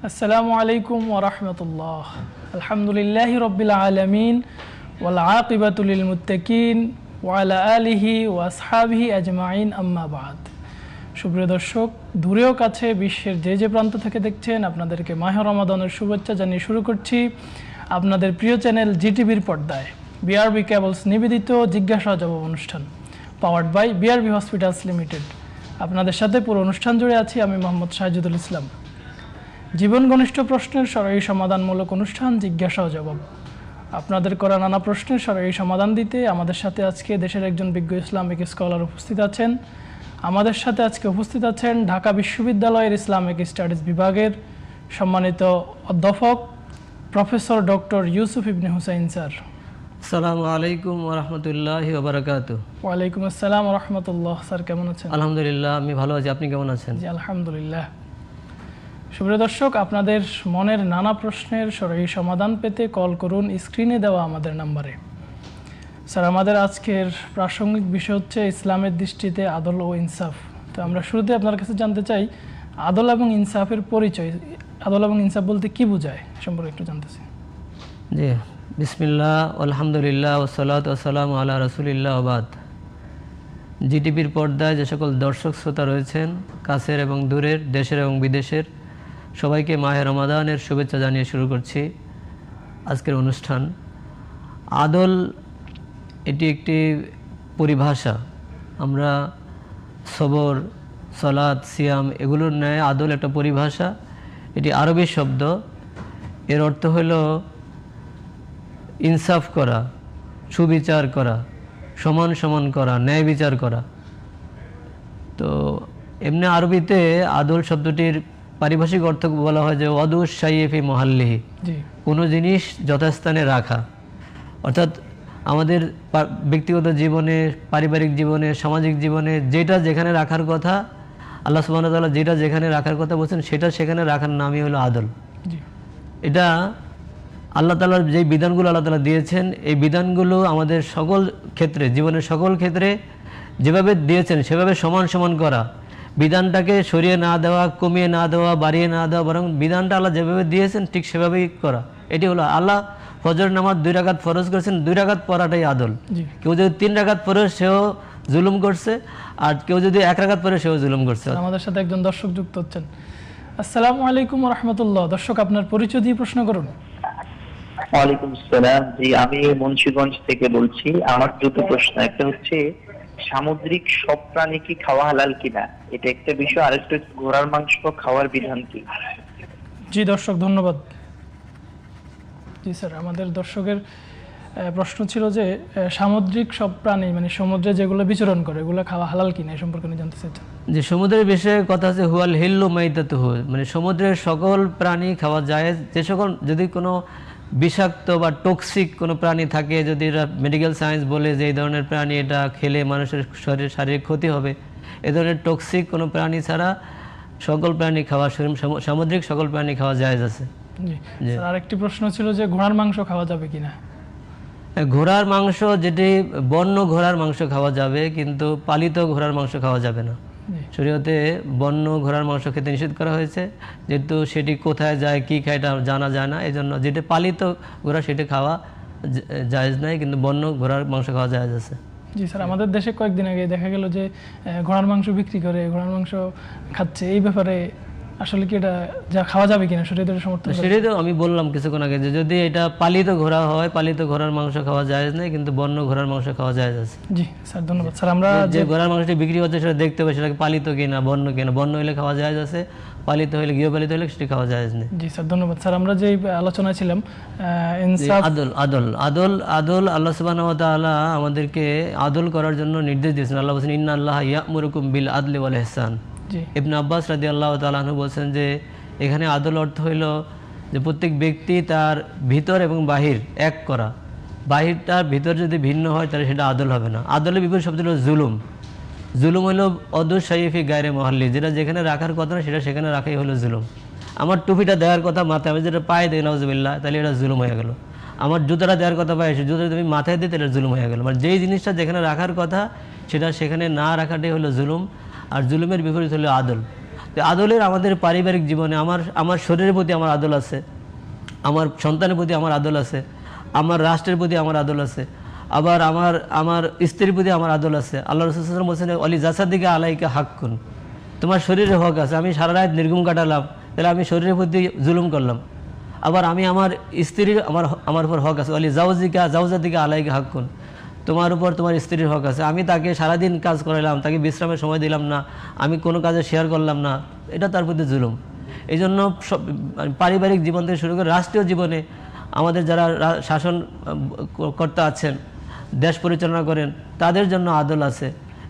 আসসালামু আলাইকুম ওয়া রাহমাতুল্লাহ। আলহামদুলিল্লাহি রাব্বিল আলামিন ওয়াল আকিবাতু লিল মুত্তাকিন ওয়া আলা আলিহি ওয়া আসহাবিহি আজমাইন, আম্মা বাদ। সুপ্রিয় দর্শক, দূরেও কাছে বিশ্বের যে প্রান্ত থেকে দেখছেন, আপনাদেরকে মাহে রমাদানের শুভেচ্ছা জানিয়ে শুরু করছি আপনাদের প্রিয় চ্যানেল জিটিভির পর্দায় বিআরবি কেবলস নিবেদিত জিজ্ঞাসা জবাব অনুষ্ঠান, powered by BRB hospitals limited. আপনাদের সাথে পুরো অনুষ্ঠান জুড়ে আছি আমি মোহাম্মদ শাহিদুল ইসলাম। জীবন ঘনিষ্ঠ প্রশ্নের সরাসরি সমাধানমূলক অনুষ্ঠান জিজ্ঞাসা ও জবাব। আপনাদের করা নানা প্রশ্নের সরাসরি সমাধান দিতে আমাদের সাথে আজকে দেশের একজন বিজ্ঞ ইসলামিক স্কলার উপস্থিত আছেন। আমাদের সাথে আজকে উপস্থিত আছেন ঢাকা বিশ্ববিদ্যালয়ের ইসলামিক স্টাডিজ বিভাগের সম্মানিত অধ্যাপক প্রফেসর ডক্টর ইউসুফ ইবনে হুসাইন স্যার। আসসালামু আলাইকুম ওয়া রাহমাতুল্লাহি ওয়া বারাকাতুহু। ওয়া আলাইকুম আসসালাম ওয়া রাহমাতুল্লাহ। স্যার কেমন আছেন? আলহামদুলিল্লাহ, আমি ভালো আছি। আপনি কেমন আছেন? জি আলহামদুলিল্লাহ। সুপ্রিয় দর্শক, আপনাদের মনের নানা প্রশ্নের সরাসরি সমাধান পেতে কল করুন স্ক্রিনে দেওয়া আমাদের নম্বরে। স্যার, আমাদের আজকের প্রাসঙ্গিক বিষয় হচ্ছে ইসলামের দৃষ্টিতে আদল ও ইনসাফ। তো আমরা শুরুতে আপনার কাছে জানতে চাই আদল এবং ইনসাফের পরিচয়। আদল এবং ইনসাফ বলতে কি বোঝায় সম্পর্কে একটু জানতে চাই। জি, বিসমিল্লাহ, আলহামদুলিল্লাহ, ওয়াসসালাতু ওয়াসসালামু আলা রাসূলিল্লাহ ওয়া বাদ। জিটিভির পর্দায় যে সকল দর্শক শ্রোতা রয়েছেন, কাছের এবং দূরের, দেশের এবং বিদেশের, সবাইকে মাহে রমাদানের শুভেচ্ছা জানিয়ে শুরু করছি আজকের অনুষ্ঠান। আদল এটি একটি পরিভাষা। আমরা সবর, সালাত, সিয়াম এগুলোর ন্যায় আদল একটা পরিভাষা। এটি আরবি শব্দ। এর অর্থ হল ইনসাফ করা, সুবিচার করা, সমান সমান করা, ন্যায় বিচার করা। তো এমনি আরবিতে আদল শব্দটির পারিভাষিক অর্থ বলা হয় যে ওয়াদুস শাইয়্যি মুহাল্লিহি, কোনো জিনিস যথাস্থানে রাখা। অর্থাৎ আমাদের ব্যক্তিগত জীবনে, পারিবারিক জীবনে, সামাজিক জীবনে যেটা যেখানে রাখার কথা, আল্লাহ সুবহানাহু ওয়া তাআলা যেটা যেখানে রাখার কথা বলছেন সেটা সেখানে রাখার নামই হলো আদল। এটা আল্লাহ তাআলার যে বিধানগুলো আল্লাহ তাআলা দিয়েছেন, এই বিধানগুলো আমাদের সকল ক্ষেত্রে, জীবনের সকল ক্ষেত্রে যেভাবে দিয়েছেন সেভাবে সমান সমান করা। বিধানটাকে সরিয়ে না দেওয়া, কমিয়ে না দেওয়া, বাড়িয়ে না দেওয়া, বরং বিধানটা আল্লাহ যেভাবে দিয়েছেন ঠিক সেভাবেই করা। এটি হলো আল্লাহ ফজর নামাজ 2 রাকাত ফরজ করেছেন, 2 রাকাত পড়াটাই আদল। কেউ যদি 3 রাকাত পড়ে সেও জুলুম করছে, আর কেউ যদি 1 রাকাত পড়ে সেও জুলুম করছে। আমাদের সাথে একজন দর্শক যুক্ত হচ্ছেন। আসসালামু আলাইকুম ওয়া রাহমাতুল্লাহ। দর্শক, আপনার পরিচয় দিয়ে প্রশ্ন করুন। ওয়ালাইকুম আসসালাম। জি, আমি মুন্সিগঞ্জ থেকে বলছি। আমার দুটো প্রশ্ন, একটা হচ্ছে সামুদ্রিক সব প্রাণী কি খাওয়া হালাল কিনা, এটা একটা বিষয়। আরেকটা ঘোড়ার মাংস খাওয়ার বিধান কি? জি দর্শক, ধন্যবাদ। জি স্যার, আমাদের দর্শকের প্রশ্ন ছিল যে সামুদ্রিক সব প্রাণী, মানে সমুদ্রে যেগুলো বিচরণ করে, এগুলো খাওয়া হালাল কিনা এই সম্পর্কে আমি জানতে চাইছি। যে সমুদ্রের বিষয়ে কথা আছে হুয়াল হিল্লু মাইতাতুহু, মানে সমুদ্রের সকল প্রাণী খাওয়া যায়। যে সকল যদি কোনো বিষাক্ত বা টক্সিক কোনো প্রাণী থাকে, যদি এরা মেডিকেল সায়েন্স বলে যে এই ধরনের প্রাণী এটা খেলে মানুষের শারীরিক ক্ষতি হবে, এ ধরনের টক্সিক কোনো প্রাণী ছাড়া সকল প্রাণী খাওয়া, সামুদ্রিক সকল প্রাণী খাওয়া জায়েজ আছে। জি স্যার, আরেকটি প্রশ্ন ছিল যে ঘোড়ার মাংস খাওয়া যাবে কিনা। ঘোড়ার মাংস, যেটি বন্য ঘোড়ার মাংস খাওয়া যাবে, কিন্তু পালিত ঘোড়ার মাংস খাওয়া যাবে না। শরীয়তে বন্য ঘোড়ার মাংস খেতে নিষেধ করা হয়েছে, যেহেতু সেটি কোথায় যায়, কি খায় এটা জানা যায় না। এই জন্য যেটি পালিত ঘোড়া সেটি খাওয়া জায়েজ নাই, কিন্তু বন্য ঘোড়ার মাংস খাওয়া জায়েজ আছে। জি স্যার, আমাদের দেশে কয়েকদিন আগে দেখা গেল যে ঘোড়ার মাংস বিক্রি করে, ঘোড়ার মাংস খাচ্ছে। এই ব্যাপারে আসলে কি এটা যা খাওয়া যাবে কিনা, শরীয়তের সমর্থন? সেটাই তো আমি বললাম কিছুক্ষণ আগে, যে যদি এটা পালিত ঘোড়া হয়, পালিত ঘোড়ার মাংস খাওয়া জায়েজ নাই, কিন্তু বন্য ঘোড়ার মাংস খাওয়া জায়েজ আছে। জি স্যার, ধন্যবাদ। স্যার, আমরা যে ঘোড়ার মাংসটি বিক্রি হচ্ছে সেটা দেখতে হবে সেটাকে পালিত কিনা, বন্য কিনা। বন্য হলে খাওয়া জায়েজ আছে, পালিত হলে, গৃহপালিত হলে সেটি খাওয়া জায়েজ নেই। জি স্যার, ধন্যবাদ। স্যার, আমরা যে আলোচনায় ছিলাম ইনসাফ, আদল আদল আদল আদল আল্লাহ সুবহানাহু ওয়া তাআলা আমাদেরকে আদল করার জন্য নির্দেশ দিয়েছেন। আল্লাহ বলেছেন ইন্নাল্লাহা ইয়া'মুরুকুম বিল আদলি ওয়াল ইহসান। ইবনে আব্বাস রাদিয়াল্লাহু তাআলা আনহু বলেছেন যে এখানে আদল অর্থ হইল যে প্রত্যেক ব্যক্তি তার ভিতর এবং বাহির এক করা। বাহিরটার ভিতর যদি ভিন্ন হয় তাহলে সেটা আদল হবে না। আদলের বিপরীত শব্দ হলো জুলুম। জুলুম হলো অদুস শাইফি গায়রে মহাল্লি, যেটা যেখানে রাখার কথা না সেটা সেখানে রাখাই হলো জুলুম। আমার টুপিটা দেওয়ার কথা মাথায়, আমি যেটা পায়ে দিই নাউজুবিল্লাহ, তাহলে এটা জুলুম হয়ে গেল। আমার জুতাটা দেওয়ার কথা পায়ে, জুতা তুমি মাথায় দিই তাহলে জুলুম হয়ে গেল। মানে যেই জিনিসটা যেখানে রাখার কথা সেটা সেখানে না রাখাটাই হলো জুলুম। আর জুলুমের বিপরীত হলো আদল। তো আদলের আমাদের পারিবারিক জীবনে আমার শরীরের প্রতি আমার আদল আছে, আমার সন্তানের প্রতি আমার আদল আছে, আমার রাষ্ট্রের প্রতি আমার আদল আছে, আবার আমার স্ত্রীর প্রতি আমার আদল আছে। আল্লাহ রাসূল সাল্লাল্লাহু আলাইহি ওয়াসাল্লাম বলেছেন অলি জাসাদিকা আলাইকা হাক্কুন, তোমার শরীরে হক আছে। আমি সারা রাত নির্ঘুম কাটালাম, তাহলে আমি শরীরের প্রতি জুলুম করলাম। আবার আমি আমার স্ত্রীর আমার উপর হক আছে, অলি জাউজাদিকা আলাইকা হাক্কুন, তোমার উপর তোমার স্ত্রীর হক আছে। আমি তাকে সারাদিন কাজ করাইলাম, তাকে বিশ্রামের সময় দিলাম না, আমি কোনো কাজে শেয়ার করলাম না, এটা তার প্রতি জুলুম। এই জন্য পারিবারিক জীবন থেকে শুরু করে রাষ্ট্রীয় জীবনে আমাদের যারা শাসন কর্তা আছেন, দেশ পরিচালনা করেন, তাদের জন্য আদল আছে,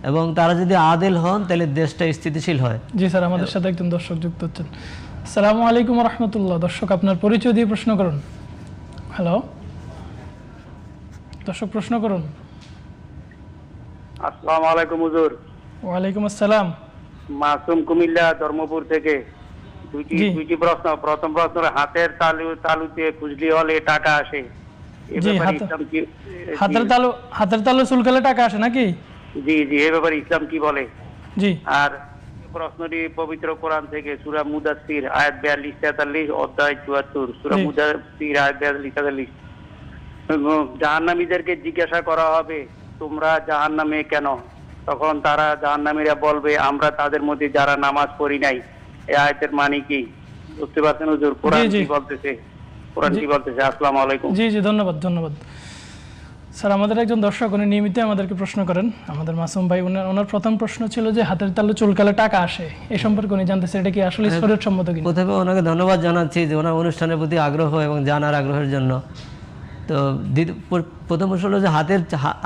এবং তারা যদি আদেল হন তাহলে দেশটা স্থিতিশীল হয়। জি স্যার, আমাদের সাথে একজন দর্শক যুক্ত হচ্ছেন। আসসালামু আলাইকুম ওয়া রাহমাতুল্লাহ। দর্শক, আপনার পরিচয় দিয়ে প্রশ্ন করুন। হ্যালো দর্শক, প্রশ্ন করুন। আসসালামু আলাইকুম হুজুর। ওয়ালাইকুম আসসালাম। মাসুম কুমিল্লা ধর্মপুর থেকে। জি। দুইটি প্রশ্ন। প্রথম প্রশ্ন, হাতের তালুতে খুজলি হলে টাকা আসে, এ জি, ব্যাপারে ইসলাম কি? হাতের তালু চুলকালে টাকা আসে নাকি? জি জি, এ ব্যাপারে ইসলাম কি বলে? জি। আর প্রশ্নটি পবিত্র কোরআন থেকে, সূরা মুদাসসির আয়াত 42-43, অধ্যায় 74, সূরা জি। মুদাসসির আয়াত 42-43। জাহান্নামীদেরকে জিজ্ঞাসা করা হবে, তোমরা জাহান্নামে কেন? তখন তারা জাহান্নামীরা বলবে, আমরা তাদের মধ্যে যারা নামাজ পড়ি নাই। এই আয়াতের মানে কি বুঝতে পারছেন হুজুর? কোরআন জি। কি বলতেছে? কোরআন কি বলতেছে? আসসালামু আলাইকুম। জি জি, ধন্যবাদ ধন্যবাদ। স্যার, আমাদের একজন দর্শক, উনি নিয়মিত আমাদেরকে প্রশ্ন করেন, আমাদের মাসুম ভাই। ওনার প্রথম প্রশ্ন ছিল যে হাতের তালু চুলকালে টাকা আসে, এই সম্পর্কে উনি জানতে চান এটা কি আসলে শরীয়তসম্মত কিনা। প্রথমে ওনাকে ধন্যবাদ জানাচ্ছি যে ওনার অনুষ্ঠানের প্রতি আগ্রহ এবং জানার আগ্রহের জন্য। তো প্রথম প্রশ্ন হলো যে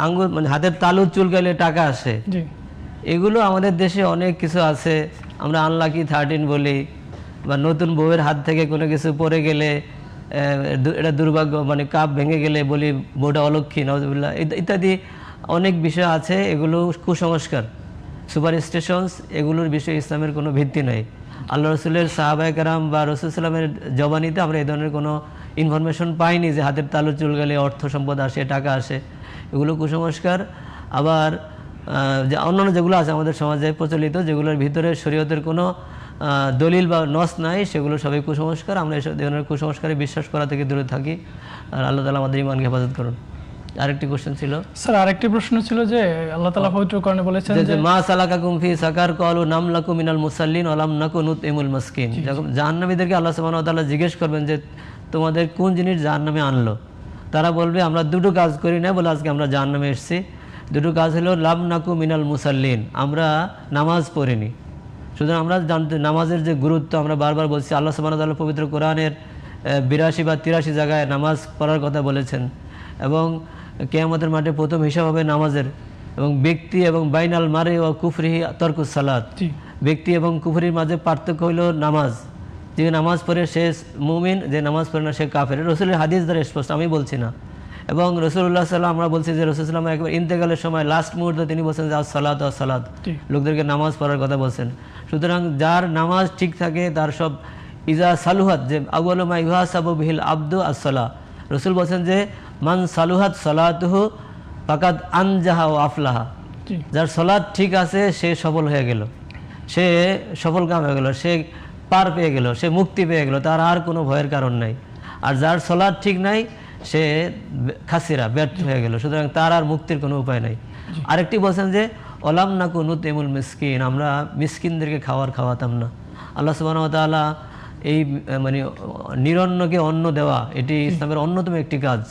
আঙ্গুল মানে হাতের তালু চুলকালে টাকা আসে। জি। এগুলো আমাদের দেশে অনেক কিছু আছে, আমরা আনলাকি 13 বলি, বা নতুন বউয়ের হাত থেকে কোনো কিছু পড়ে গেলে এটা দুর্ভাগ্য, মানে কাপ ভেঙে গেলে বলি বউটা অলক্ষী, নাউজুবিল্লাহ, ইত্যাদি অনেক বিষয় আছে। এগুলো কুসংস্কার, সুপারস্টিশনস, এগুলোর বিষয়ে ইসলামের কোনো ভিত্তি নেই। আল্লাহ রসুলের সাহাবায়ে কেরাম বা রসুল সাল্লামের জবানিতে আমরা এই ধরনের কোনো ইনফরমেশন পাইনি যে হাতের তালু চুল গেলে অর্থ সম্পদ আসে, টাকা আসে। এগুলো কুসংস্কার। আবার যে অন্যান্য যেগুলো আছে আমাদের সমাজে প্রচলিত, যেগুলোর ভিতরে শরীয়তের কোনো দলিল বা নস নাই, সেগুলো সবই কুসংস্কার। আমরা এসব ধরনের কুসংস্কারে বিশ্বাস করা থেকে দূরে থাকি। আর আল্লাহ তাআলা আমাদের ঈমানকে হেফাজত করুন। আরেকটি কোশ্চেন ছিল স্যার, আরেকটি প্রশ্ন ছিল যে আল্লাহ তাআলা পবিত্র কোরআনে বলেছেন যে মা সালাকাকুম ফি সাকার ক্বালু নাম লাকুম মিনাল মুসাল্লিন ওয়া লাম নাকু নুতইমুল মিসকিন। যখন জাহান্নামীদেরকে আল্লাহ সুবহানাহু ওয়া তাআলা জিজ্ঞেস করবেন যে তোমাদের কোন জিনিস জাহান্নামে আনলো, তারা বলবে আমরা দুটো কাজ করি না বলে আজকে আমরা জাহান্নামে এসেছি। দুটো কাজ হলো লাম নাকু মিনাল মুসাল্লিন, আমরা নামাজ পড়িনি। সুতরাং আমরা জানতে নামাজের যে গুরুত্ব আমরা বারবার বলছি। আল্লাহ সুবহানাহু ওয়া তাআলা পবিত্র কোরআনের 82 বা 83 জায়গায় নামাজ পড়ার কথা বলেছেন, এবং কিয়ামতের মাঠে প্রথম হিসাব হবে নামাজের। এবং ব্যক্তি এবং বাইনাল মারে ও কুফরিহি তরকুস সালাত, ব্যক্তি এবং কুফরির মাঝে পার্থক্য হইল নামাজ। যে নামাজ পড়ে সে মুমিন, যে নামাজ পড়ে না সে কাফের। রসুলের হাদিস দ্বারা স্পষ্ট, আমি বলছি না। এবং রসুল্লাহ সাল্লাম, আমরা বলছি যে রসুল সাল্লাম একবার ইন্তেকালের সময় লাস্ট মুহূর্তে তিনি বলছেন যে আসসালাত আসসালাত, লোকদেরকে নামাজ পড়ার কথা বলছেন। সুতরাং যার নামাজ ঠিক থাকে তার সব ইজা সালুহাত, যে আউয়ালু মা ইউহাসাবু বিহিল আবদু আসসালাহ। রসুল বলছেন যে মান সালুহাত সালাতুহু ফাকাদ আনজাহা ওয়া আফলাহা, যার সালাত ঠিক আছে সে সফল হয়ে গেল, সে সফল কাম হয়ে গেল, সে পার পেয়ে গেল, সে মুক্তি পেয়ে গেল, তার আর কোনো ভয়ের কারণ নাই। আর যার সালাত ঠিক নাই সে খাসিরা, ব্যর্থ হয়ে গেল, সুতরাং তার আর মুক্তির কোনো উপায় নাই। আরেকটি বলছেন যে ওলাম নাকু নুতইমুল মিসকিন, আমরা মিসকিনদেরকে খাওয়াতাম না। আল্লাহ সুবহানাহু ওয়া তাআলা এই মানে নিরন্নকে অন্ন দেওয়া, এটি ইসলামের অন্যতম একটি কাজ।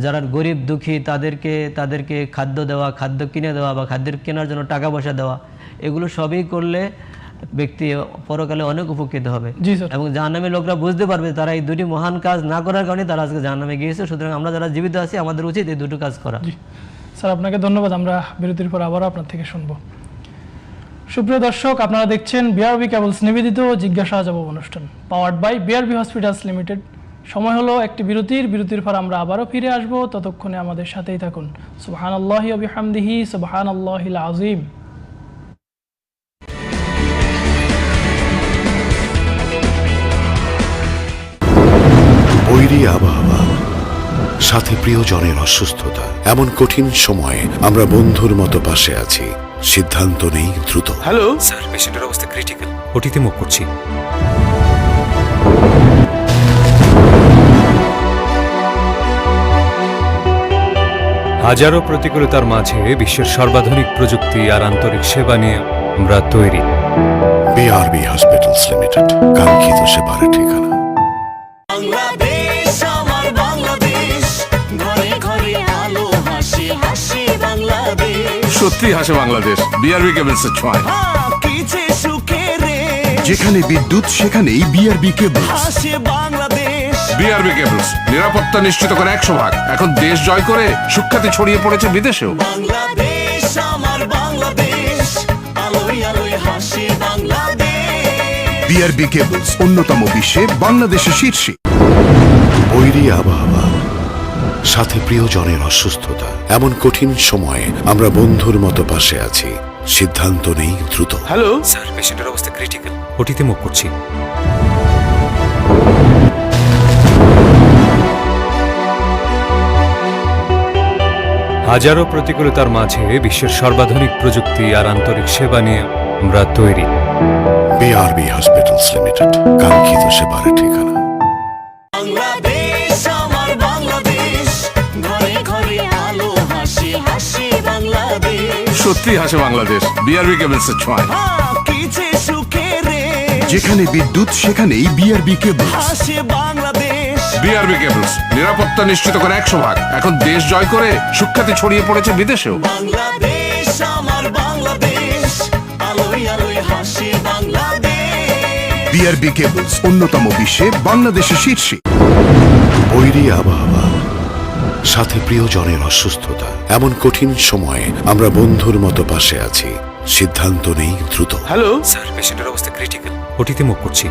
যারা গরিব দুঃখী তাদেরকে খাদ্য দেওয়া, খাদ্য কিনে দেওয়া বা খাদ্যের কেনার জন্য টাকা পয়সা দেওয়া, এগুলো সবই করলে ব্যক্তি পরকালে অনেক উপকৃত হবে। এবং জাহান্নামের লোকরা বুঝতে পারবে তারা এই দুটি মহান কাজ না করার কারণে তারা আজকে জাহান্নামে গিয়েছে। সুতরাং আমরা যারা জীবিত আছি আমাদের উচিত এই দুটো কাজ করা। স্যার, আপনাকে ধন্যবাদ। আমরা বিরতির পর আবারও আপনার থেকে শুনবো। সুপ্রিয় দর্শক, আপনারা দেখছেন বিআরবি কেবলস নিবেদিত জিজ্ঞাসা জবাব অনুষ্ঠান, powered by BRB hospitals limited. সময় হলো একটি বিরতির পর আমরা আবারও ফিরে আসবো। ততক্ষণে আমাদের সাথেই থাকুন। সুবহানাল্লাহি ওয়া বিহামদিহি, সুবহানাল্লাহিল আযীম। বৈরী আবহাওয়া, সাথে প্রিয়জনের অসুস্থতা, এমন কঠিন সময়ে আমরা বন্ধুর মতো পাশে আছি। সিদ্ধান্ত নেই দ্রুত। হ্যালো স্যার, পেশেন্টের অবস্থা ক্রিটিক্যাল, ওটিতে মুভ করছি। হাজারো প্রতিকূলতার মাঝে বিশ্বের সর্বাধুনিক প্রযুক্তি আর আন্তরিক সেবা নিয়ে আমরা তৈরি। বিআরবি হসপিটালস লিমিটেড, কাঙ্ক্ষিত সেবার ঠিকানা। বাংলাদেশ আমার বাংলাদেশ, ঘরে ঘরে আলো হাসি হাসি বাংলাদেশ। সত্যি হাসে বাংলাদেশ বিআরবি কেবলস এর ছোঁয়ায়। কিছে সুখে রে, যেখানে বিদ্যুৎ সেখানেই বিআরবি কেবলস। হাসে বাংলাদেশ। বিআরবি কেবলস নিরাপত্তা নিশ্চিত করে 100 ভাগ। এখন দেশ জয় করে সুখ্যাতি ছড়িয়ে পড়েছে বিদেশেও। বাংলাদেশ আমার বাংলাদেশ, আলোয় আলোয় হাসি বাংলাদেশ। বিআরবি কেবলস অন্যতম বিশ্বে বাংলাদেশের শীর্ষে। বৈরী আবহাওয়া, সাথে প্রিয়জনের অসুস্থতা, এমন কঠিন সময়ে আমরা বন্ধুর মতো পাশে আছি। সিদ্ধান্ত নেই দ্রুত। হ্যালো স্যার, পেশেন্টের অবস্থা ক্রিটিক্যাল, ওটিতে মুভ করছি। হাজারো প্রতিকূলতার মাঝে বিশ্বের সর্বাধুনিক প্রযুক্তি আর আন্তরিক সেবা নিয়ে আমরা তৈরি। বিআরবি হসপিটালস লিমিটেড, কাঙ্ক্ষিত সেবার ঠিকানা। বাংলাদেশ আমার বাংলাদেশ, ঘরে ঘরে আলো হাসি হাসি বাংলাদেশ। সত্যি হাসে বাংলাদেশ বিআরবি কেবলস এর ছোঁয়ায়। কিছে সুখে রে, যেখানে বিদ্যুৎ সেখানেই বিআরবি কেবলস। হাসে বাংলাদেশ। বিআরবি কেবলস নিরাপত্তা নিশ্চিত করে 100 ভাগ। এখন দেশ জয় করে সুখ্যাতি ছড়িয়ে পড়েছে বিদেশেও। বাংলাদেশ আমার বাংলাদেশ, আলোয় আলোয় হাসি বাংলাদেশ। বিআরবি কেবলস অন্যতম বিশ্বে বাংলাদেশের শীর্ষে। বৈরী আবহাওয়া, সাথে প্রিয়জনের অসুস্থতা, এমন কঠিন সময়ে আমরা বন্ধুর মতো পাশে আছি। সিদ্ধান্ত নেই দ্রুত। হ্যালো স্যার, পেশেন্টের অবস্থা ক্রিটিক্যাল, ওটিতে মুভ করছি।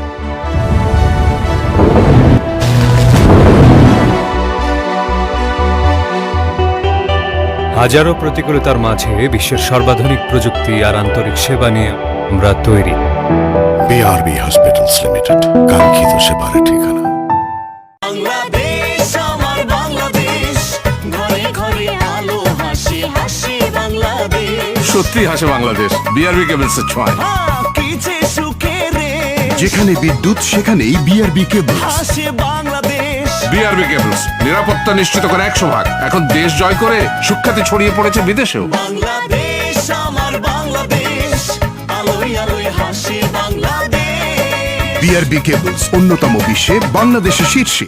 হাজারো প্রতিকূলতার মাঝে বিশ্বের সর্বাধুনিক প্রযুক্তি আর আন্তরিক সেবা নিয়ে আমরা তৈরি। বিআরবি হসপিটালস লিমিটেড, কাঙ্ক্ষিত সেবার ঠিকানা। বাংলাদেশ আমার বাংলাদেশ, ঘরে ঘরে আলো হাসি হাসি বাংলাদেশ। সত্যি হাসে বাংলাদেশ বিআরবি কেবলস এর ছোঁয়ায়। কিছে সুখে রে, যেখানে বিদ্যুৎ সেখানেই বিআরবি কেবলস। হাসে বাংলাদেশ। বিআরবি কেবলস নিরাপত্তা নিশ্চিত করে 100 ভাগ। এখন দেশ জয় করে সুখ্যাতি ছড়িয়ে পড়েছে বিদেশেও। বাংলাদেশ আমার বাংলাদেশ, আলোয় আলোয় হাসি বাংলাদেশ। বিআরবি কেবলস অন্যতম বিশ্বে বাংলাদেশের শীর্ষে।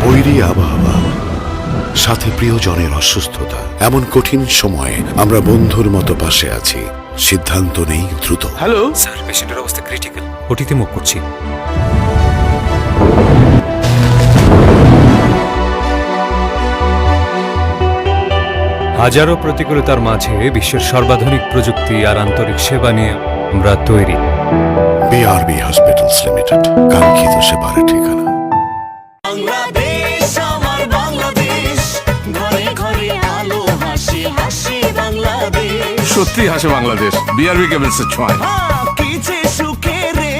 বৈরী আবহাওয়া, সাথে প্রিয়জনের অসুস্থতা, এমন কঠিন সময়ে আমরা বন্ধুর মতো পাশে আছি। সিদ্ধান্ত নেই দ্রুত। হ্যালো স্যার, পেশেন্টের অবস্থা ক্রিটিক্যাল, ওটিতে মুভ করছি। হাজারো প্রতিকূলতার মাঝে বিশ্বের সর্বাধুনিক প্রযুক্তি আর আন্তরিক সেবা নিয়ে আমরা তৈরি। বিআরবি হসপিটালস লিমিটেড, কাঙ্ক্ষিত সেবার ঠিকানা। বাংলাদেশ আমার বাংলাদেশ, ঘরে ঘরে আলো হাসি হাসি বাংলাদেশ। সত্যি হাসে বাংলাদেশ বিআরবি কেবলস এর ছোঁয়ায়। কিছে সুখে রে,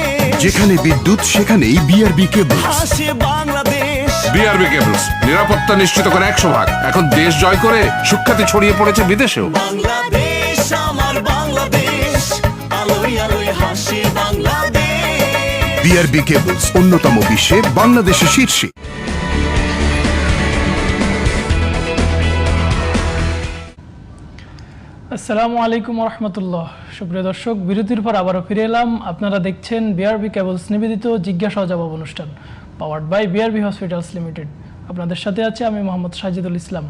যেখানে বিদ্যুৎ সেখানেই বিআরবি কেবলস। হাসে বাংলাদেশ। বিআরবি কেবলস নিরাপত্তা নিশ্চিত করে 100 ভাগ। এখন দেশ জয় করে সুখ্যাতি ছড়িয়ে পড়েছে বিদেশেও। বাংলাদেশ আমার বাংলাদেশ, আলোয় আলোয় হাসি বাংলাদেশ। বিআরবি কেবলস অন্যতম বিশ্বে বাংলাদেশের শীর্ষে। আসসালামু আলাইকুম রহমতুল্লাহ। সুপ্রিয় দর্শক, বিরতির পর আবারও ফিরে এলাম। আপনারা দেখছেন বিআরবি কেবলস নিবেদিত জিজ্ঞাসা ও জবাব অনুষ্ঠান, powered by BRB hospitals limited. আপনাদের সাথে আছে আমি মোহাম্মদ সাজিদুল ইসলাম।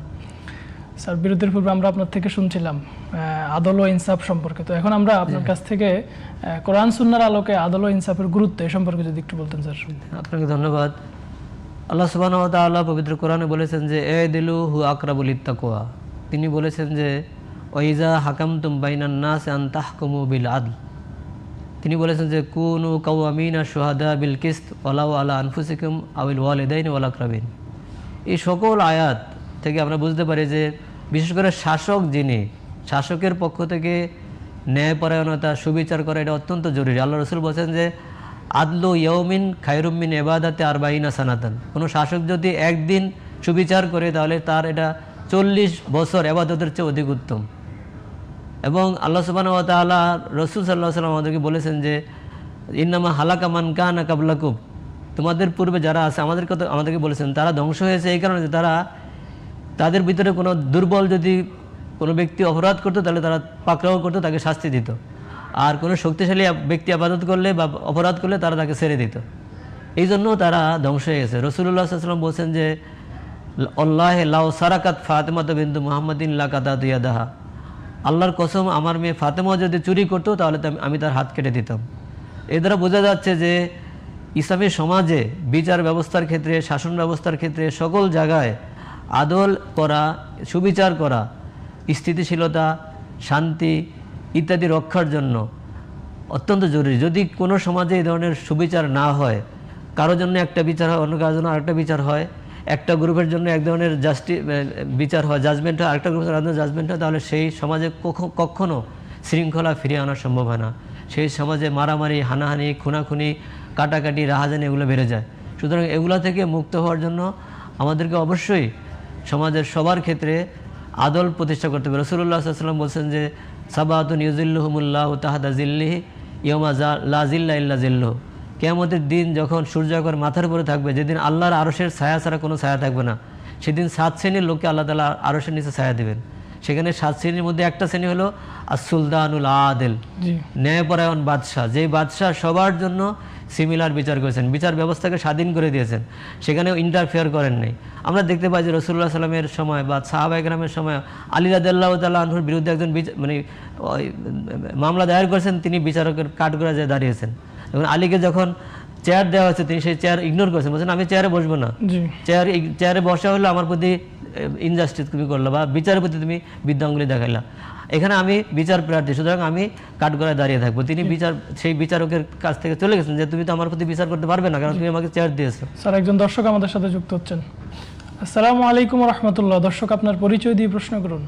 স্যার, বিরতির পূর্বে আমরা আপনার থেকে শুনছিলাম আদল ও ইনসাফ সম্পর্কে। তো এখন আমরা আপনার কাছ থেকে কোরআন সুন্নাহর আলোকে আদল ও ইনসাফের গুরুত্ব এ সম্পর্কে যদি একটু বলতেন স্যার। আপনাকে ধন্যবাদ। আল্লাহ সুবহানাহু ওয়া তাআলা পবিত্র কোরআনে বলেছেন যে এদিলু হু আকরাবুল লিত্তাকওয়া। তিনি বলেছেন যে ওয়াইজা হাকামতুম বাইনান নাস আন তাহকুমু বিল আদল। তিনি বলেছেন যে কুনু কাওয়ামিনা শুহাদা বিল কিসত ওয়ালাউ আলা আনফুসিকুম আউল ওয়ালিদাইনি ওয়াল আকরাবিন। এই সকল আয়াত থেকে আমরা বুঝতে পারি যে বিশেষ করে শাসক যিনি, শাসকের পক্ষ থেকে ন্যায়পরায়ণতা, সুবিচার করা এটা অত্যন্ত জরুরি। আল্লাহ রসুল বলছেন যে আদলু ইয়ৌমিন খায়রুম মিন ইবাদাতে আরবাইনা সানাতান। কোনো শাসক যদি একদিন সুবিচার করে তাহলে তার এটা 40 বছর ইবাদতের চেয়ে অধিক উত্তম। এবং আল্লাহ সুবহানাহু ওয়া তাআলা রাসূল সাল্লাল্লাহু আলাইহি ওয়াসাল্লাম আমাদেরকে বলেছেন যে ইন্নামা হালাকা মান কানা কাবলাকুম, তোমাদের পূর্বে যারা আছে আমাদেরকে বলেছেন তারা ধ্বংস হয়েছে এই কারণে যে তাদের ভিতরে কোনো দুর্বল যদি কোনো ব্যক্তি অপরাধ করতো তাহলে তারা পাকড়াও করতো, তাকে শাস্তি দিত, আর কোনো শক্তিশালী ব্যক্তি ইবাদত করলে বা অপরাধ করলে তারা তাকে ছেড়ে দিত, এই জন্য তারা ধ্বংস হয়ে গেছে। রাসূলুল্লাহ সাল্লাল্লাহু আলাইহি ওয়াসাল্লাম বলছেন যে আল্লাহে লাউ সারাকাত ফাতেমা বিনতু মুহাম্মাদিন লাকাতাতু ইয়াদাহা, আল্লাহর কসম আমার মেয়ে ফাতেমা যদি চুরি করতো তাহলে আমি তার হাত কেটে দিতাম। এর দ্বারা বোঝা যাচ্ছে যে ইসলামী সমাজে বিচার ব্যবস্থার ক্ষেত্রে, শাসন ব্যবস্থার ক্ষেত্রে সকল জায়গায় আদল করা, সুবিচার করা, স্থিতিশীলতা, শান্তি ইত্যাদি রক্ষার জন্য অত্যন্ত জরুরি। যদি কোনো সমাজে এই ধরনের সুবিচার না হয়, কারোর জন্য একটা বিচার হয়, অন্য কারোর জন্য আরেকটা বিচার হয়, একটা গ্রুপের জন্য এক ধরনের বিচার হয়, জাজমেন্ট হয়, আরেকটা গ্রুপের আরেক জাজমেন্ট হয়, তাহলে সেই সমাজে কখনো শৃঙ্খলা ফিরিয়ে আনা সম্ভব হয় না। সেই সমাজে মারামারি, হানাহানি, খুনাখুনি, কাটাকাটি, রাহাজানি এগুলো বেড়ে যায়। সুতরাং এগুলো থেকে মুক্ত হওয়ার জন্য আমাদেরকে অবশ্যই সমাজের সবার ক্ষেত্রে আদল প্রতিষ্ঠা করতে হবে। রাসূলুল্লাহ সাল্লাল্লাহু আলাইহি ওয়াসাল্লাম বলছেন যে সাবাতুন ইউজিল্লুহুমুল্লাহু তাহতা জিল্লিহি ইয়াওমা লা জিল্লা ইল্লা জিল্লুহু, কিয়ামতের দিন যখন সূর্য একবার মাথার উপরে থাকবে, যেদিন আল্লাহর আরশের ছায়া ছাড়া কোনো ছায়া থাকবে না, সেদিন 7 শ্রেণীর লোককে আল্লাহ তাআলা আরশের নিচে ছায়া দেবেন। সেখানে 7 শ্রেণীর মধ্যে একটা শ্রেণী হলো as-সুলতানুল আদিল, ন্যায়পরায়ণ বাদশাহ, যেই বাদশাহ সবার জন্য সিমিলার বিচার করেছেন, বিচার ব্যবস্থাকে স্বাধীন করে দিয়েছেন, সেখানেও ইন্টারফেয়ার করেন নাই। আমরা দেখতে পাই যে রাসূলুল্লাহ সাল্লাল্লাহু আলাইহি ওয়াসাল্লামের সময় বা সাহাবায়ে কেরামের সময় আলী রাদিয়াল্লাহু তাআলা আনহুর বিরুদ্ধে একজন মামলা দায়ের করেছেন, তিনি বিচারকের কাঠগড়ায় যায় দাঁড়িয়েছেন। এবং আলীকে যখন চেয়ার দেওয়া হয়েছে তিনি সেই চেয়ার ইগনোর করেছেন, বলছেন আমি চেয়ারে বসবো না, চেয়ারে বসা হলো আমার প্রতি ইনজাস্টিস তুমি করলো বা বিচারের প্রতি তুমি বিদ্যাঙ্গুলি দেখাইলা, এখানে আমি বিচার প্রার্থী, সুতরাং আমি কাঠগড়ায় দাঁড়িয়ে থাকবো। তিনি সেই বিচারকের কাছ থেকে চলে গেছেন যে তুমি তো আমার প্রতি বিচার করতে পারবে না, কারণ তুমি আমাকে চেয়ার দিয়েছো। স্যার, একজন দর্শক আমাদের সাথে যুক্ত হচ্ছেন। আসসালামু আলাইকুম ওয়া রাহমাতুল্লাহ। দর্শক আপনার পরিচয় দিয়ে প্রশ্ন করুন।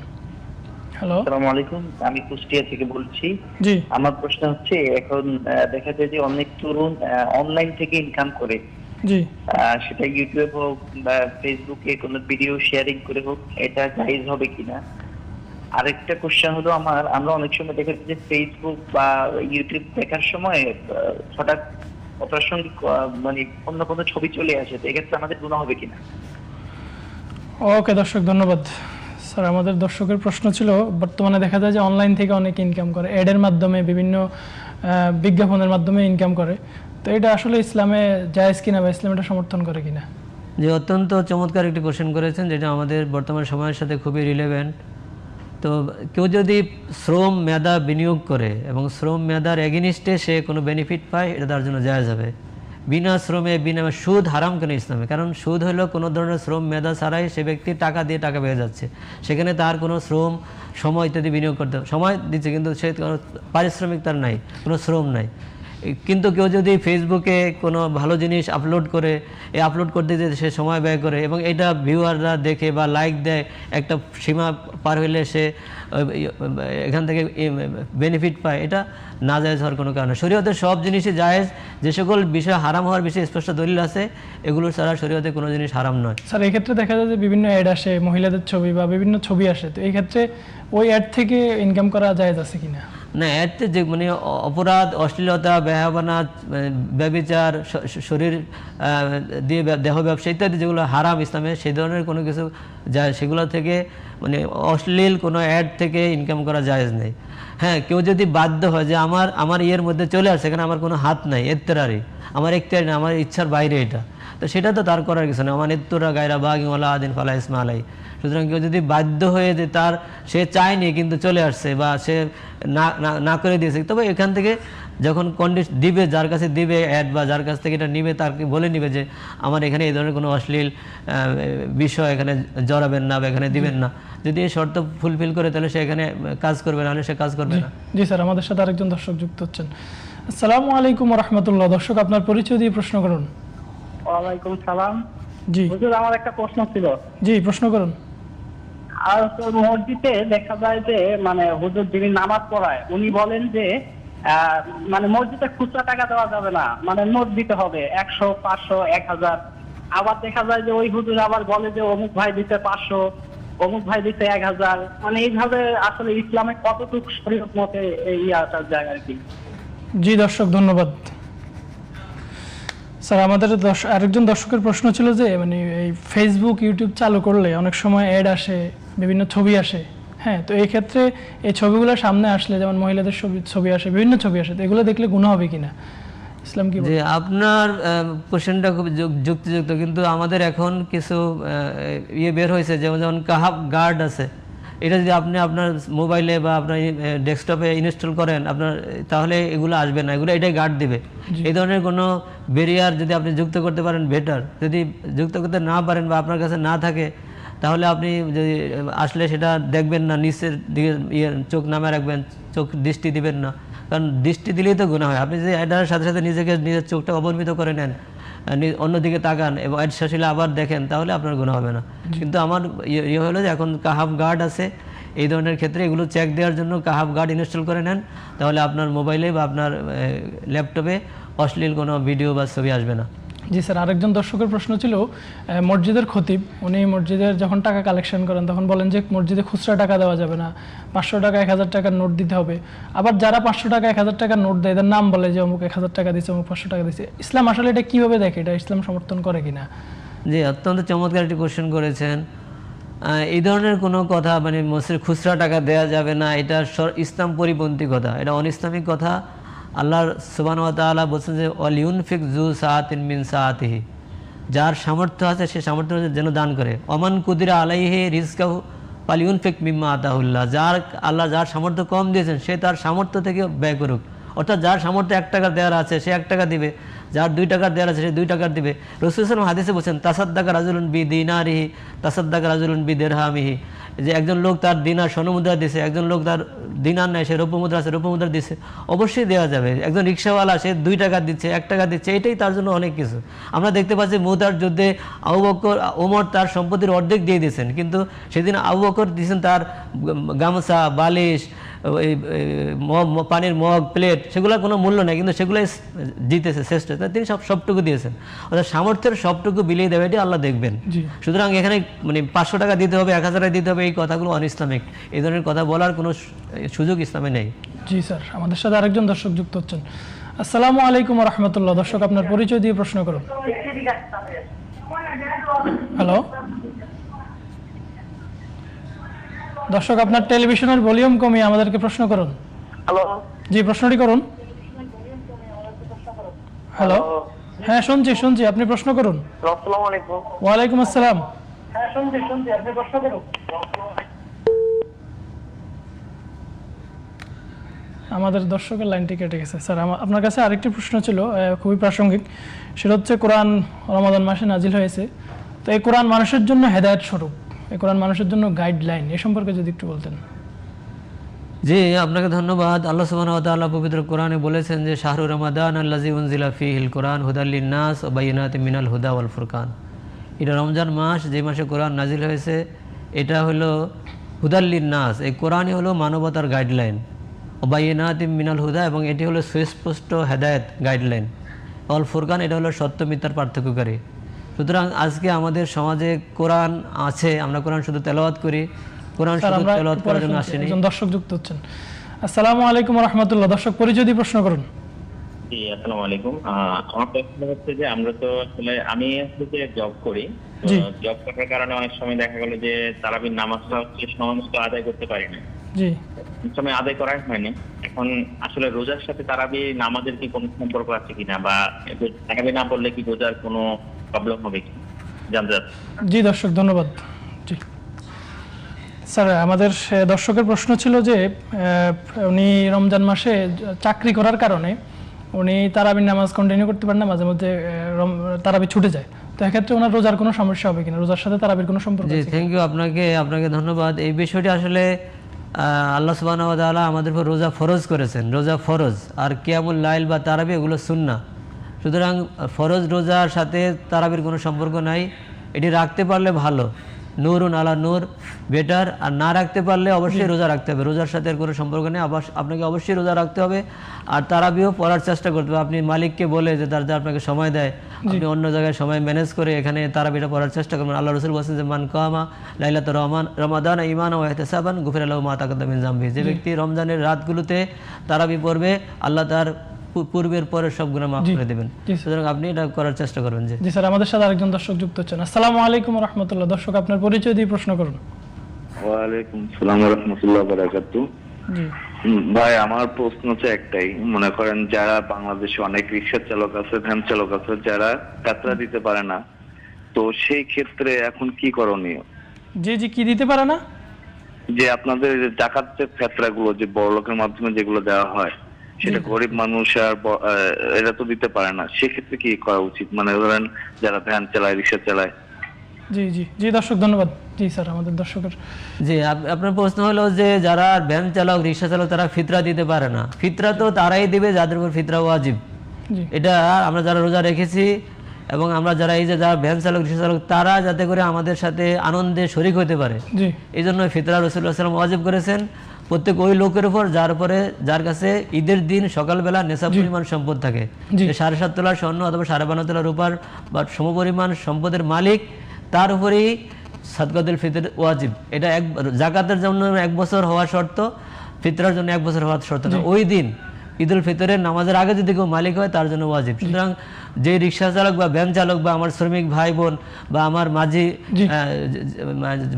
হ্যালো, আসসালামু আলাইকুম, আমি কুষ্টিয়া থেকে বলছি। জি, আমার প্রশ্ন হচ্ছে, এখন দেখা যায় যে অনেক তরুণ অনলাইন থেকে ইনকাম করে, জি, সেটা ইউটিউব হোক বা ফেসবুকে কোনো ভিডিও শেয়ারিং করে হোক, এটা জায়েজ হবে কিনা? আরেকটা কোশ্চেন হলো আমরা অনেক সময় দেখেছি যে ফেসবুক বা ইউটিউব দেখার সময় হঠাৎ অপ্রাসঙ্গিক মানে অন্য কোনো ছবি চলে আসে, তো এক্ষেত্রে আমাদের গুনাহ হবে কিনা? ওকে দর্শক, ধন্যবাদ। স্যার, আমাদের দর্শকের প্রশ্ন ছিল বর্তমানে দেখা যায় যে অনলাইন থেকে অনেকে ইনকাম করে, অ্যাডের মাধ্যমে, বিভিন্ন বিজ্ঞাপনের মাধ্যমে ইনকাম করে, তো এটা আসলে ইসলামে জায়েজ কিনা বা ইসলাম এটা সমর্থন করে কিনা? যে অত্যন্ত চমৎকার একটি কোশ্চেন করেছেন, যেটা আমাদের বর্তমান সময়ের সাথে খুবই রিলেভেন্ট। তো কেউ যদি শ্রম মেধা বিনিয়োগ করে এবং শ্রম মেধার এগেনিস্টে সে কোনো বেনিফিট পায়, এটা তার জন্য জায়েজ হবে। বিনা শ্রমে সুদ হারাম কেন ইসলামে? কারণ সুদ হলো কোনো ধরনের শ্রম মেধা ছাড়াই সে ব্যক্তি টাকা দিয়ে টাকা পেয়ে যাচ্ছে, সেখানে তার কোনো শ্রম, সময় ইত্যাদি বিনিয়োগ করতে, সময় দিচ্ছে কিন্তু সে কোনো পারিশ্রমিক তার নাই, কোনো শ্রম নাই। কিন্তু কেউ যদি ফেসবুকে কোনো ভালো জিনিস আপলোড করে, এই আপলোড করতে যে সে সময় ব্যয় করে এবং এটা ভিউয়াররা দেখে বা লাইক দেয়, একটা সীমা পার হইলে সে এখান থেকে বেনিফিট পায়, এটা না জায়েজ হওয়ার কোনো কারণ। শরীয়তের সব জিনিসই জায়েজ, যে সকল বিষয় হারাম হওয়ার বিষয়ে স্পষ্ট দলিল আছে, এগুলো ছাড়া শরীয়তে কোনো জিনিস হারাম নয়। স্যার, এই ক্ষেত্রে দেখা যায় যে বিভিন্ন অ্যাড আসে, মহিলাদের ছবি বা বিভিন্ন ছবি আসে, তো এই ক্ষেত্রে ওই অ্যাড থেকে ইনকাম করা জায়েজ আছে কিনা? না, এতে যে মানে অপরাধ, অশ্লীলতা, বেহায়াপনা, ব্যভিচার, শরীর দিয়ে দেহ ব্যবসা ইত্যাদি যেগুলো হারাম ইসলামে, সেই ধরনের কোনো কিছু যায়, সেগুলো থেকে মানে অশ্লীল কোনো অ্যাড থেকে ইনকাম করা জায়েজ নেই। হ্যাঁ, কেউ যদি বাধ্য হয় যে আমার ইয়ের মধ্যে চলে আসে, এখানে আমার কোনো হাত নাই, এত্তেরারি, আমার এখতিয়ার না, আমার ইচ্ছার বাইরে এটা, তো সেটা তো তার করার কিছু না। আমার এত্তরা গায়রা বাগি ওয়ালা আদিন ফালা ইসমা আলাই। সুতরাং কেউ যদি বাধ্য হয়ে যে সে চায়নি কিন্তু চলে আসছে বা সে না করে দিয়েছে, তবে এখান থেকে যখন কন্ডিশন দিবে, যার কাছে দিবে অ্যাড বা যার কাছ থেকে এটা নিবে, তাকে বলে নিবে যে আমার এখানে এই ধরনের কোনো অশ্লীল বিষয় এখানে জড়াবেন না বা এখানে দিবেন না। যদি এই শর্ত ফুলফিল করে তাহলে সে এখানে কাজ করবে, নাহলে সে কাজ করবে না। জি স্যার, আমাদের সাথে আরেকজন দর্শক যুক্ত হচ্ছেন। আসসালামু আলাইকুম ওয়া রাহমাতুল্লাহ। দর্শক আপনার পরিচয় দিয়ে প্রশ্ন করুন। ওয়ালাইকুম সালাম। জি হুজুর, আমার একটা প্রশ্ন ছিল। জি, প্রশ্ন করুন। আর মসজিদে দেখা যায় যে মানে হুজুর যিনি নামাজ পড়ায় উনি বলেন যে মানে মসজিদে খুচরা টাকা দেওয়া যাবে না, মানে নোট দিতে হবে 100, 500, 1000। আবার দেখা যায় যে ওই হুজুর আবার বলে যে অমুক ভাই দিতে 500, অমুক ভাই দিচ্ছে 1000, মানে এইভাবে আসলে ইসলামে কতটুকু শরীয়ত মতে এই আসা যায় আর কি। জি দর্শক, ধন্যবাদ। স্যার, আমাদের আরেকজন দর্শকের প্রশ্ন ছিল যে মানে এই ফেসবুক ইউটিউব চালু করলে অনেক সময় অ্যাড আসে, বিভিন্ন ছবি আসে, হ্যাঁ, তো এই ক্ষেত্রে এই ছবিগুলো সামনে আসলে, যেমন মহিলাদের ছবি আসে, বিভিন্ন ছবি আসে, তো এগুলো দেখলে গুনাহ হবে কিনা, ইসলাম কি বলে? যে আপনার কোশ্চেনটা খুব যুক্তিযুক্ত, কিন্তু আমাদের এখন কিছু বের হয়েছে, যেমন কাহাব গার্ড আছে, এটা যদি আপনি আপনার মোবাইলে বা আপনার ডেস্কটপে ইনস্টল করেন আপনার, তাহলে এগুলো আসবে না, এগুলো এটাই গার্ড দিবে। এই ধরনের কোনো ব্যারিয়ার যদি আপনি যুক্ত করতে পারেন বেটার, যদি যুক্ত করতে না পারেন বা আপনার কাছে না থাকে, তাহলে আপনি যদি আসলে সেটা দেখবেন না, নিচের দিকে চোখ নামে রাখবেন, চোখ দৃষ্টি দিবেন না, কারণ দৃষ্টি দিলেই তো গুনাহ হয়। আপনি যদি এটার সাথে সাথে নিজের চোখটা অবলম্বিত করে নেন, অন্যদিকে তাকান এবং এড শেষে আবার দেখেন, তাহলে আপনার গুনাহ হবে না। কিন্তু আমার ইয়ে হলো যে এখন কাহাব গার্ড আছে, এই ধরনের ক্ষেত্রে এগুলো চেক দেওয়ার জন্য কাহাব গার্ড ইনস্টল করে নেন, তাহলে আপনার মোবাইলে বা আপনার ল্যাপটপে অশ্লীল কোনো ভিডিও বা ছবি আসবে না। জি স্যার, আরেকজন দর্শকের প্রশ্ন ছিল, মসজিদের খতিব, উনি মসজিদের যখন টাকা কালেকশন করেন তখন বলেন যে মসজিদে খুচরা টাকা দেওয়া যাবে না, 500 টাকা 1000 টাকার নোট দিতে হবে। আবার যারা 500 টাকা 1000 টাকার নোট দেয় এদের নাম বলে যে অমুক 1000 টাকা দিচ্ছে, অমুক 500 টাকা দিচ্ছে। ইসলাম আসলে এটা কিভাবে দেখে, এটা ইসলাম সমর্থন করে কিনা? জি, অত্যন্ত চমৎকার একটি কোশ্চেন করেছেন। এই ধরনের কোনো কথা মানে খুচরা টাকা দেওয়া যাবে না, এটা ইসলাম পরিপন্থী কথা, এটা অনিসলামিক কথা। আল্লাহ সুবহানাহু ওয়া তাআলা বলছেন যে ওয়ালিউনফিক যু সাআতিন মিন সাআতিহি, যার সামর্থ্য আছে সে সামর্থ্য যেন দান করে। ওমান কুদিরা আলাইহি রিজকাহু ফালিউনফিক মিম্মা আতাহুল্লাহ, যার সামর্থ্য কম দিয়েছেন সে তার সামর্থ্য থেকে ব্যয় করুক। অর্থাৎ যার সামর্থ্য 1 টাকা দেওয়ার আছে সে 1 টাকা দিবে, যার 2 টাকার দেওয়ার আছে সে 2 টাকার দিবে। রাসূল সাল্লাল্লাহু আলাইহি ওয়াসাল্লাম হাদিসে বলছেন তাসাদ্দাকা রাজুলুন বি দিনারিহি তাসাদ্দাকা রাজুলুন বি দিরহামিহি, যে একজন লোক তার দিনার স্বর্ণমুদ্রা দিছে, একজন লোক তার দিনার নেয় সে রৌপ্যমুদ্রা আছে রৌপ্যমুদ্রা দিছে, অবশ্যই দেওয়া যাবে। একজন রিক্সাওয়ালা সে 2 টাকা দিচ্ছে, 1 টাকা দিচ্ছে, এটাই তার জন্য অনেক কিছু। আমরা দেখতে পাচ্ছি মুতার যুদ্ধে আবু বকর ওমর তার সম্পত্তির অর্ধেক দিয়ে দিয়েছেন, কিন্তু সেদিন আবু বকর দিয়েছেন তার গামছা, বালিশ, পানির মগ, প্লেট, সেগুলোর কোনো মূল্য নেই, কিন্তু সেগুলোই জিতেছে শ্রেষ্ঠ, তিনি সবটুকু দিয়েছেন। অর্থাৎ সামর্থ্যের সবটুকু বিলিয়ে দেবে, এটি আল্লাহ দেখবেন। সুতরাং এখানে মানে 500 টাকা দিতে হবে, 1000 টাকা দিতে হবে, এই কথাগুলো অনিসলামিক, এই ধরনের কথা বলার কোনো সুযোগ ইসলামে নেই। জি স্যার, আমাদের সাথে আরেকজন দর্শক যুক্ত হচ্ছেন। আসসালামু আলাইকুম ওয়া রাহমাতুল্লাহ। দর্শক, আপনার পরিচয় দিয়ে প্রশ্ন করুন। হ্যালো দর্শক, আপনার টেলিভিশনের ভলিউম কমিয়ে আমাদেরকে প্রশ্ন করুন। হ্যালো, জি, প্রশ্নটি করুন। হ্যালো, হ্যাঁ শুনছি, আপনি প্রশ্ন করুন। আসসালামু আলাইকুম। ওয়ালাইকুম আসসালাম। হ্যাঁ শুনছি, আপনি প্রশ্ন করুন। আমাদের দর্শকের লাইনটি কেটে গেছে। স্যার, আপনার কাছে আরেকটি প্রশ্ন ছিল, খুবই প্রাসঙ্গিক। সেটা হচ্ছে কোরআন রমাদান মাসে নাজিল হয়েছে, তো এই কোরআন মানুষের জন্য হেদায়েত স্বরূপ, এই কোরআন মানুষের জন্য গাইডলাইন, এ সম্পর্কে যদি একটু বলতেন। জি, আপনাকে ধন্যবাদ। আল্লাহ সুবহানাহু ওয়া তাআলা পবিত্র কোরআনে বলেছেন যে শাহরু রমাদান আল্লাযী উনজিলা ফীহিল কোরআন হুদাল লিন-নাস ওয়া বায়িনাতিন মিনাল হুদা ওয়াল ফুরকান। এটা রমজান মাস, যে মাসে কোরআন নাজিল হয়েছে, এটা হলো হুদাল লিন-নাস, এই কোরআনই হলো মানবতার গাইডলাইন, ওয়া বায়িনাতিন মিনাল হুদা, এবং এটি হলো সুস্পষ্ট হেদায়েত গাইডলাইন, ওয়াল ফুরকান, এটা হলো সত্য মিথ্যার পার্থক্যকারী। সুতরাং আজকে আমাদের সমাজে কোরআন আছে, আমরা কোরআন শুধু তেলাওয়াত করি, কোরআন শুধু তেলাওয়াত করার জন্য আসেনি। একজন দর্শক যুক্ত হচ্ছেন। আসসালামু আলাইকুম ওয়া রাহমাতুল্লাহ। দর্শক, পরিচয় দিয়ে প্রশ্ন করুন। জি, আসসালামু আলাইকুম। আমার প্রশ্ন হচ্ছে যে আমরা তো আসলে আমি হচ্ছে জব করি, জব করার কারণে অনেক সময় দেখা গেল যে তারাবির নামাজটা হচ্ছে সময় মতো আদায় করতে পারি না, জি, সময় আদায় করাই হয়নি। এখন আসলে রোজার সাথে তারাবি নামাজের কি কোনো সম্পর্ক আছে কিনা, বা তারাবি না পড়লে কি রোজার কোনো প্রবলেম হবে কি, জানতে চাচ্ছি। জি দর্শক, ধন্যবাদ। জি স্যার, আমাদের দর্শকের প্রশ্ন ছিল যে উনি রমজান মাসে চাকরি করার কারণে উনি তারাবির নামাজ কন্টিনিউ করতে পারেন না, মাঝে মধ্যে তারাবি ছুটে যায়, তো এক্ষেত্রে ওনার রোজার কোনো সমস্যা হবে কিনা, রোজার সাথে তারাবির কোনো সম্পর্ক আছে? জি, থ্যাংক ইউ, আপনাকে ধন্যবাদ। এই বিষয়টি আসলে আল্লাহ সুবহানাহু ওয়া তাআলা আমাদের উপর রোজা ফরজ করেছেন, রোজা ফরজ, আর কিয়ামুল লাইল বা তারাবি এগুলো সুন্নাহ। সুতরাং ফরজ রোজার সাথে তারাবির কোনো সম্পর্ক নাই, এটি রাখতে পারলে ভালো, নূরুন আলা নূর বেটার। আর না রাখতে পারলে অবশ্যই রোজা রাখতে হবে, রোজার সাথে এর কোনো সম্পর্ক নেই, আপনাকে অবশ্যই রোজা রাখতে হবে। আর তারাবিও পড়ার চেষ্টা করতে হবে। আপনি মালিককে বলে যে তার আপনাকে সময় দেয়, আপনি অন্য জায়গায় সময় ম্যানেজ করে এখানে তারাবিটা পড়ার চেষ্টা করবেন। আল্লাহ রাসূল বলেছেন যে মান কামা লাইলাতুর রমাদান ঈমানান ওয়া ইহতিসাবান গুফিরা লাহু মা তাকাদ্দামা মিন যামবি। যে ব্যক্তি রমজানের রাতগুলোতে তারাবি পড়বে, আল্লাহ তার পূর্বের পরের সব গুনাহ মাফ করে দেবেন। সুতরাং আপনি এটা করার চেষ্টা করবেন। জি স্যার, আমাদের সাথে আরেকজন দর্শক যুক্ত হচ্ছেন। আসসালামু আলাইকুম ওয়া রাহমাতুল্লাহ। দর্শক, আপনার পরিচয় দিয়ে প্রশ্ন করুন। ওয়া আলাইকুম আসসালাম ওয়া রাহমাতুল্লাহি ওয়া বারাকাতুহু। জি ভাই, আমার প্রশ্ন হচ্ছে একটাই, মনে করেন যারা বাংলাদেশে অনেক রিকশা চালক আছে, ভ্যান চালক আছে, যারা ফেতরা দিতে পারে না, তো সেই ক্ষেত্রে এখন কি করণীয়? জি জি, কি দিতে পারে না? যে আপনাদের জাকাতের ফেতরাগুলো যে বড় লোকের মাধ্যমে যেগুলো দেওয়া হয়, সেটা গরিব মানুষ আর এরা তো দিতে পারে না, সেক্ষেত্রে কি করা উচিত? মানে ধরেন যারা ভ্যান চালায়, রিকশা চালায়। জি জি জি দর্শক, ধন্যবাদ। জি স্যার, আমাদের দর্শকের জি, আপনার প্রশ্ন হলো যে যারা ভ্যান চালক, রিকশা চালক, তারা ফিতরা দিতে পারে না। ফিতরা তো তারাই দিবে যাদের উপর ফিতরা ওয়াজিব। এটা আমরা যারা রোজা রেখেছি এবং আমরা যারা এই যে যারা ভ্যান চালক, রিকশা চালক, তারা যাতে করে আমাদের সাথে আনন্দে শরিক হতে পারে, এই জন্য ফিতরা রাসূলুল্লাহ সাল্লাল্লাহু আলাইহি ওয়াসাল্লাম ওয়াজিব করেছেন প্রত্যেক ওই লোকের উপর যার কাছে ঈদের দিন সকালবেলা নেশা পরিমাণ সম্পদ থাকে, 7.5 তোলা স্বর্ণ অথবা 12.5 তোলা রূপার বা সমপরিমাণ সম্পদের মালিক, তার উপরেই সাদকাতুল ফিতর ওয়াজিব। এটা যাকাতের জন্য 1 বছর হওয়া শর্ত, ফিতরার জন্য 1 বছর হওয়া শর্ত না। ওই দিন ঈদুল ফিতরের নামাজের আগে যদি কেউ মালিক হয় তার জন্য ওয়াজিব। সুতরাং যে রিক্সা চালক বা ভ্যান চালক বা আমার শ্রমিক ভাই বোন বা আমার মাঝি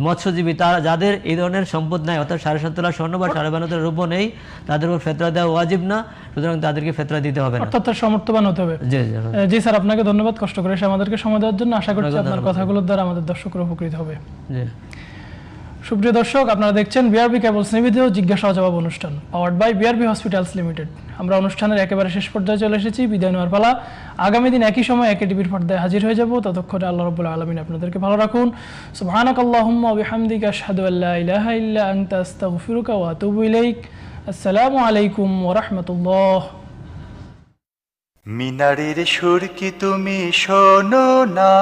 মৎস্যজীবী, তারা যাদের এই ধরনের সম্পদ নাই, অর্থাৎ 7.5 তোলা স্বর্ণ বা 12.5 তোলা রূপো নেই, তাদের উপর ফেতরা দেওয়া ওয়াজিব না। সুতরাং তাদেরকে ফেতরা দিতে হবে না, অর্থাৎ তার সমর্থবান হতে হবে। জি জি জি স্যার, আপনাকে ধন্যবাদ কষ্ট করে আমাদেরকে সময় দেওয়ার জন্য। আশা করছি আপনার কথাগুলোর দ্বারা আমাদের দর্শকরা উপকৃত হবে। জি, সুপ্রিয় দর্শক, আপনারা দেখছেন বিআরবি কেবলস নিবেদিত জিজ্ঞাসা ও জবাব অনুষ্ঠান, powered by BRB hospitals limited. আমরা অনুষ্ঠানের একেবারে শেষ পর্যায়ে চলে এসেছি, বিদায় নেওয়ার পালা। আগামী দিন একই সময় একই টিভির পর্দায় হাজির হয়ে যাব। ততক্ষণে আল্লাহ রাব্বুল আলামিন আপনাদেরকে ভালো রাখুন। সুবহানাকাল্লাহুম্মা ওয়া বিহামদিকা আশহাদু আল্লা ইলাহা ইল্লা আনতা আস্তাগফিরুকা ওয়া আতুবু ইলাইক। আসসালামু আলাইকুম ওয়া রাহমাতুল্লাহ। মিনারের সুর কি তুমি শোনো না?